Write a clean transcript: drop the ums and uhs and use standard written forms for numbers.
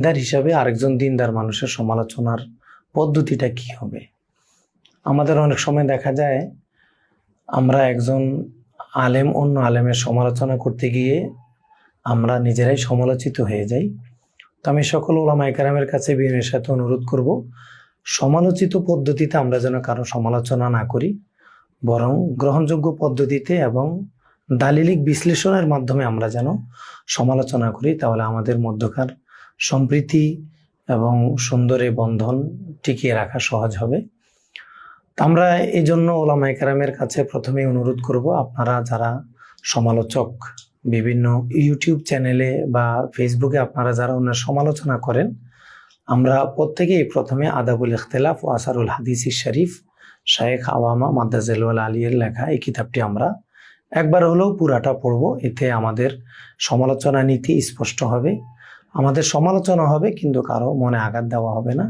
দিনদার হিসাবে আরেকজন দিনদার মানুষের সমালোচনার পদ্ধতিটা কি হবে? আমাদের অনেক সময় দেখা যায় আমরা একজন আলেম অন্য আলেমের সমালোচনা করতে গিয়ে আমরা নিজেরাই সমালোচিত হয়ে যাই। তো আমি সকল ওলামায়ে কেরামের কাছে বিনয়ের সাথে অনুরোধ করব, সমালোচিত পদ্ধতিতে আমরা যেন কারো সমালোচনা না করি, বরং গ্রহণযোগ্য পদ্ধতিতে এবং দালিলিক বিশ্লেষণের মাধ্যমে আমরা যেন সমালোচনা করি। তাহলে আমাদের মধ্যকার সম্প্রীতি এবং সুন্দর এই বন্ধন টিকিয়ে রাখা সহজ হবে। আমরা এই জন্য ওলামায়ে কেরামের কাছে প্রথমেই অনুরোধ করব, আপনারা যারা সমালোচক বিভিন্ন ইউটিউব চ্যানেলে বা ফেসবুকে আপনারা যারা ওনার সমালোচনা করেন, আমরা প্রত্যেকেই প্রথমে আদাবুল ইখতিলাফ ও আসারুল হাদিস শরীফ শায়েখ আওয়ামা মাদ্দাজিলুল আলিয়ের লেখা এই কিতাবটি আমরা একবার হলেও পুরাটা পড়ব। এতে আমাদের সমালোচনা নীতি স্পষ্ট হবে, আমাদের সমালোচনা হবে কিন্তু কারো মনে আঘাত দেওয়া হবে না।